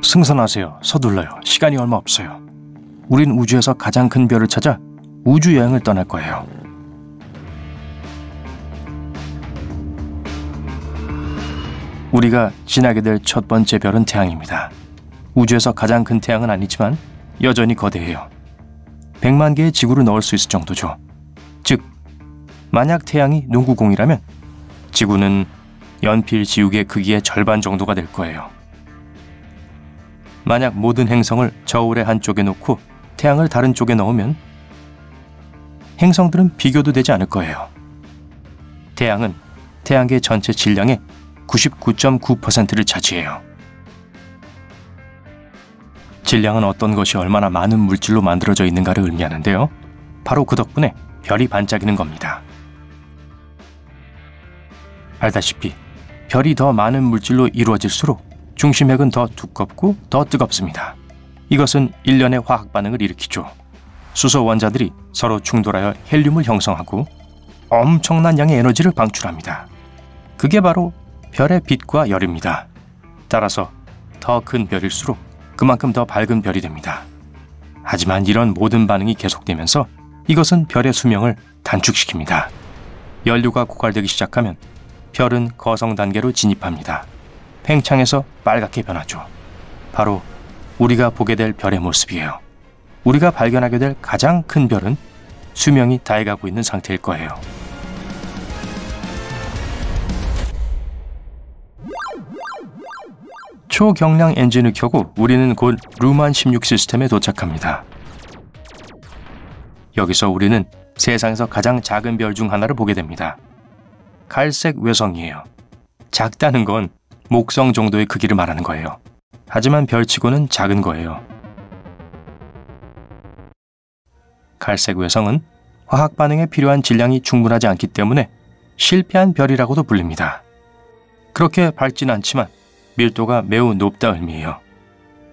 승선하세요. 서둘러요. 시간이 얼마 없어요. 우린 우주에서 가장 큰 별을 찾아 우주 여행을 떠날 거예요. 우리가 지나게 될 첫 번째 별은 태양입니다. 우주에서 가장 큰 태양은 아니지만 여전히 거대해요. 100만 개의 지구를 넣을 수 있을 정도죠. 즉, 만약 태양이 농구공이라면 지구는 연필 지우개 크기의 절반 정도가 될 거예요. 만약 모든 행성을 저울의 한쪽에 놓고 태양을 다른 쪽에 넣으면 행성들은 비교도 되지 않을 거예요. 태양은 태양계 전체 질량의 99.9%를 차지해요. 질량은 어떤 것이 얼마나 많은 물질로 만들어져 있는가를 의미하는데요. 바로 그 덕분에 별이 반짝이는 겁니다. 알다시피 별이 더 많은 물질로 이루어질수록 중심핵은 더 두껍고 더 뜨겁습니다. 이것은 일련의 화학 반응을 일으키죠. 수소 원자들이 서로 충돌하여 헬륨을 형성하고 엄청난 양의 에너지를 방출합니다. 그게 바로 별의 빛과 열입니다. 따라서 더 큰 별일수록 그만큼 더 밝은 별이 됩니다. 하지만 이런 모든 반응이 계속되면서 이것은 별의 수명을 단축시킵니다. 연료가 고갈되기 시작하면 별은 거성 단계로 진입합니다. 팽창해서 빨갛게 변하죠. 바로 우리가 보게 될 별의 모습이에요. 우리가 발견하게 될 가장 큰 별은 수명이 다해가고 있는 상태일 거예요. 초경량 엔진을 켜고 우리는 곧 루만 16 시스템에 도착합니다. 여기서 우리는 세상에서 가장 작은 별 중 하나를 보게 됩니다. 갈색 외성이에요. 작다는 건 목성 정도의 크기를 말하는 거예요. 하지만 별치고는 작은 거예요. 갈색 외성은 화학 반응에 필요한 질량이 충분하지 않기 때문에 실패한 별이라고도 불립니다. 그렇게 밝진 않지만 밀도가 매우 높다 의미예요.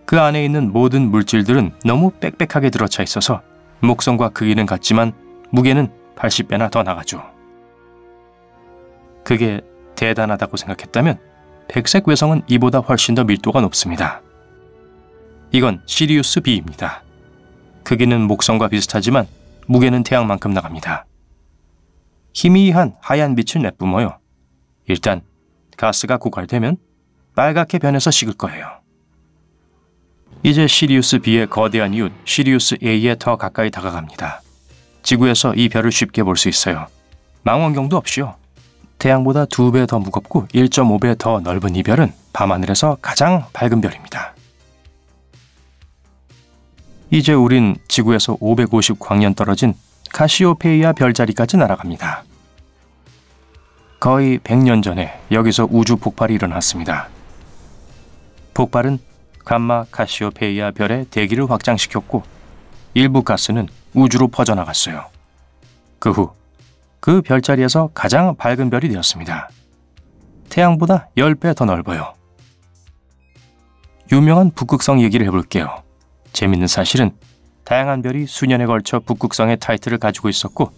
그 안에 있는 모든 물질들은 너무 빽빽하게 들어차 있어서 목성과 크기는 같지만 무게는 80배나 더 나가죠. 그게 대단하다고 생각했다면 백색 외성은 이보다 훨씬 더 밀도가 높습니다. 이건 시리우스 B입니다. 크기는 목성과 비슷하지만 무게는 태양만큼 나갑니다. 희미한 하얀 빛을 내뿜어요. 일단 가스가 고갈되면 빨갛게 변해서 식을 거예요. 이제 시리우스 B의 거대한 이웃 시리우스 A에 더 가까이 다가갑니다. 지구에서 이 별을 쉽게 볼 수 있어요. 망원경도 없이요. 태양보다 2배 더 무겁고 1.5배 더 넓은 이 별은 밤하늘에서 가장 밝은 별입니다. 이제 우린 지구에서 550광년 떨어진 카시오페이아 별자리까지 날아갑니다. 거의 100년 전에 여기서 우주 폭발이 일어났습니다. 폭발은 감마 카시오페이아 별의 대기를 확장시켰고 일부 가스는 우주로 퍼져나갔어요. 그 후 그 별자리에서 가장 밝은 별이 되었습니다. 태양보다 10배 더 넓어요. 유명한 북극성 얘기를 해볼게요. 재밌는 사실은 다양한 별이 수년에 걸쳐 북극성의 타이틀을 가지고 있었고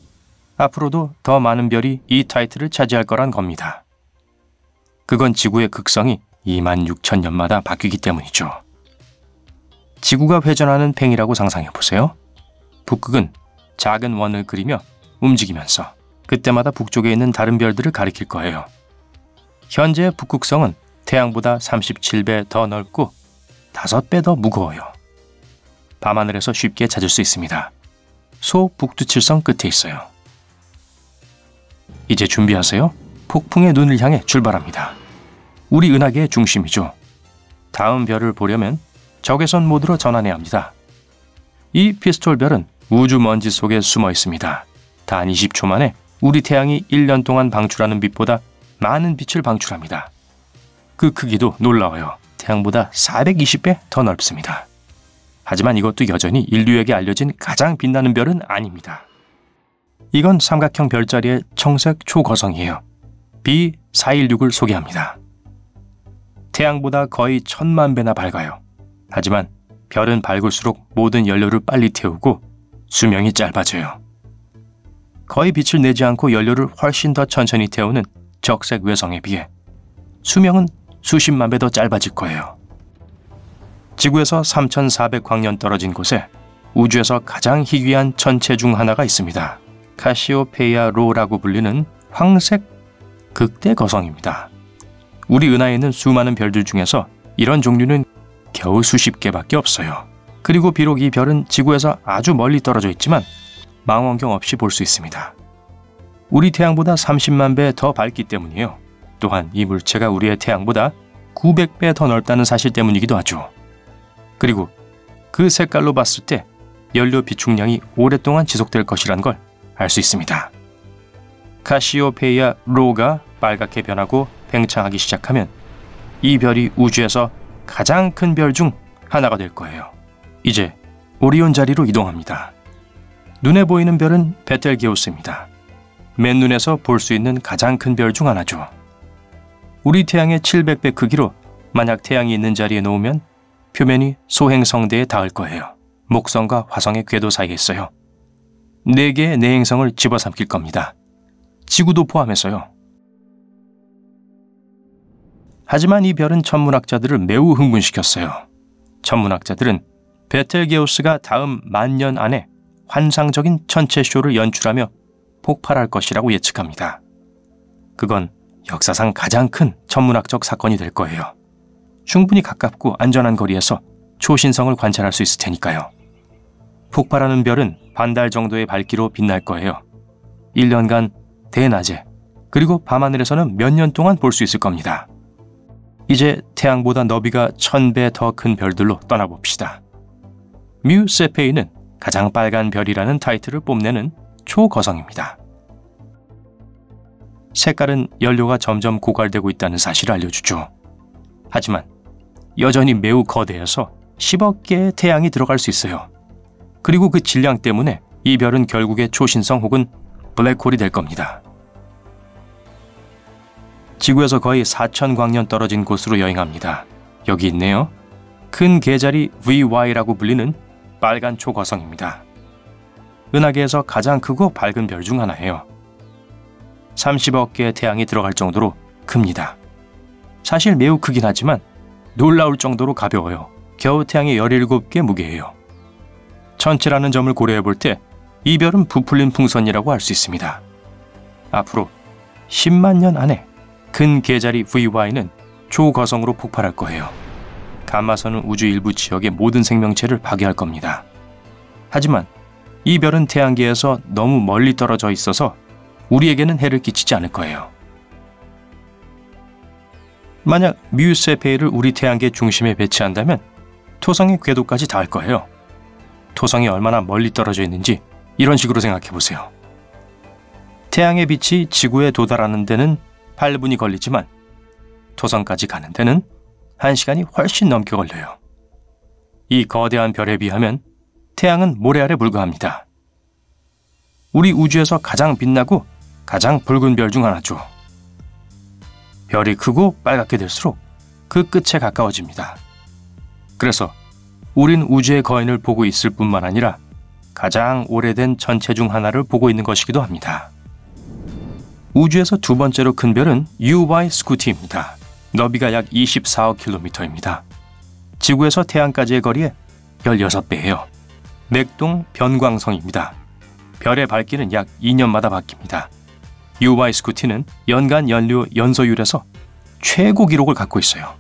앞으로도 더 많은 별이 이 타이틀을 차지할 거란 겁니다. 그건 지구의 극성이 26,000년마다 바뀌기 때문이죠. 지구가 회전하는 팽이라고 상상해보세요. 북극은 작은 원을 그리며 움직이면서 그때마다 북쪽에 있는 다른 별들을 가리킬 거예요. 현재의 북극성은 태양보다 37배 더 넓고 5배 더 무거워요. 밤하늘에서 쉽게 찾을 수 있습니다. 소북두칠성 끝에 있어요. 이제 준비하세요. 폭풍의 눈을 향해 출발합니다. 우리 은하계의 중심이죠. 다음 별을 보려면 적외선 모드로 전환해야 합니다. 이 피스톨 별은 우주 먼지 속에 숨어 있습니다. 단 20초 만에 우리 태양이 1년 동안 방출하는 빛보다 많은 빛을 방출합니다. 그 크기도 놀라워요. 태양보다 420배 더 넓습니다. 하지만 이것도 여전히 인류에게 알려진 가장 빛나는 별은 아닙니다. 이건 삼각형 별자리의 청색 초거성이에요. B416을 소개합니다. 태양보다 거의 1000만 배나 밝아요. 하지만 별은 밝을수록 모든 연료를 빨리 태우고 수명이 짧아져요. 거의 빛을 내지 않고 연료를 훨씬 더 천천히 태우는 적색 외성에 비해 수명은 수십만 배 더 짧아질 거예요. 지구에서 3,400광년 떨어진 곳에 우주에서 가장 희귀한 천체 중 하나가 있습니다. 카시오페이아 로라고 불리는 황색 극대 거성입니다. 우리 은하에 있는 수많은 별들 중에서 이런 종류는 겨우 수십 개밖에 없어요. 그리고 비록 이 별은 지구에서 아주 멀리 떨어져 있지만 망원경 없이 볼 수 있습니다. 우리 태양보다 30만 배 더 밝기 때문이에요. 또한 이 물체가 우리의 태양보다 900배 더 넓다는 사실 때문이기도 하죠. 그리고 그 색깔로 봤을 때 연료 비축량이 오랫동안 지속될 것이란 걸 알 수 있습니다. 카시오페이아 로가 빨갛게 변하고 팽창하기 시작하면 이 별이 우주에서 가장 큰 별 중 하나가 될 거예요. 이제 오리온 자리로 이동합니다. 눈에 보이는 별은 베텔게우스입니다. 맨눈에서 볼 수 있는 가장 큰 별 중 하나죠. 우리 태양의 700배 크기로 만약 태양이 있는 자리에 놓으면 표면이 소행성대에 닿을 거예요. 목성과 화성의 궤도 사이에 있어요. 4개의 내행성을 집어삼킬 겁니다. 지구도 포함해서요. 하지만 이 별은 천문학자들을 매우 흥분시켰어요. 천문학자들은 베텔게우스가 다음 10,000년 안에 환상적인 천체쇼를 연출하며 폭발할 것이라고 예측합니다. 그건 역사상 가장 큰 천문학적 사건이 될 거예요. 충분히 가깝고 안전한 거리에서 초신성을 관찰할 수 있을 테니까요. 폭발하는 별은 반달 정도의 밝기로 빛날 거예요. 1년간 대낮에 그리고 밤하늘에서는 몇 년 동안 볼 수 있을 겁니다. 이제 태양보다 너비가 1000배 더 큰 별들로 떠나봅시다. 뮤 세페이는 가장 빨간 별이라는 타이틀을 뽐내는 초거성입니다. 색깔은 연료가 점점 고갈되고 있다는 사실을 알려주죠. 하지만 여전히 매우 거대해서 10억 개의 태양이 들어갈 수 있어요. 그리고 그 질량 때문에 이 별은 결국에 초신성 혹은 블랙홀이 될 겁니다. 지구에서 거의 4,000광년 떨어진 곳으로 여행합니다. 여기 있네요. 큰 개자리 VY라고 불리는 빨간 초거성입니다. 은하계에서 가장 크고 밝은 별 중 하나예요. 30억 개의 태양이 들어갈 정도로 큽니다. 사실 매우 크긴 하지만 놀라울 정도로 가벼워요. 겨우 태양의 17개 무게예요. 천체라는 점을 고려해 볼 때 이 별은 부풀린 풍선이라고 할 수 있습니다. 앞으로 10만 년 안에 큰 개자리 VY는 초거성으로 폭발할 거예요. 감마선은 우주 일부 지역의 모든 생명체를 파괴할 겁니다. 하지만 이 별은 태양계에서 너무 멀리 떨어져 있어서 우리에게는 해를 끼치지 않을 거예요. 만약 뮤 세페이를 우리 태양계 중심에 배치한다면 토성의 궤도까지 닿을 거예요. 토성이 얼마나 멀리 떨어져 있는지 이런 식으로 생각해 보세요. 태양의 빛이 지구에 도달하는 데는 8분이 걸리지만 토성까지 가는 데는 1시간이 훨씬 넘게 걸려요. 이 거대한 별에 비하면 태양은 모래 아래 불과합니다. 우리 우주에서 가장 빛나고 가장 붉은 별 중 하나죠. 별이 크고 빨갛게 될수록 그 끝에 가까워집니다. 그래서 우린 우주의 거인을 보고 있을 뿐만 아니라 가장 오래된 천체 중 하나를 보고 있는 것이기도 합니다. 우주에서 두 번째로 큰 별은 UY 스쿠티입니다. 너비가 약 24억 킬로미터입니다. 지구에서 태양까지의 거리에 16배예요. 맥동 변광성입니다. 별의 밝기는 약 2년마다 바뀝니다. UY 스쿠티는 연간 연료 연소율에서 최고 기록을 갖고 있어요.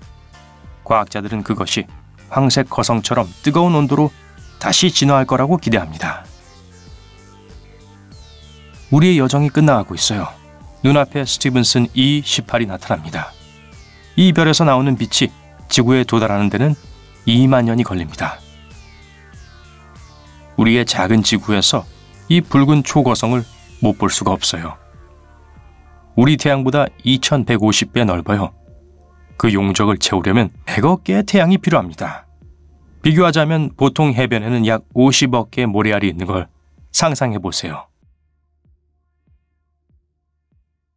과학자들은 그것이 황색 거성처럼 뜨거운 온도로 다시 진화할 거라고 기대합니다. 우리의 여정이 끝나가고 있어요. 눈앞에 스티븐슨 E18이 나타납니다. 이 별에서 나오는 빛이 지구에 도달하는 데는 2만 년이 걸립니다. 우리의 작은 지구에서 이 붉은 초거성을 못 볼 수가 없어요. 우리 태양보다 2150배 넓어요. 그 용적을 채우려면 100억 개의 태양이 필요합니다. 비교하자면 보통 해변에는 약 50억 개의 모래알이 있는 걸 상상해 보세요.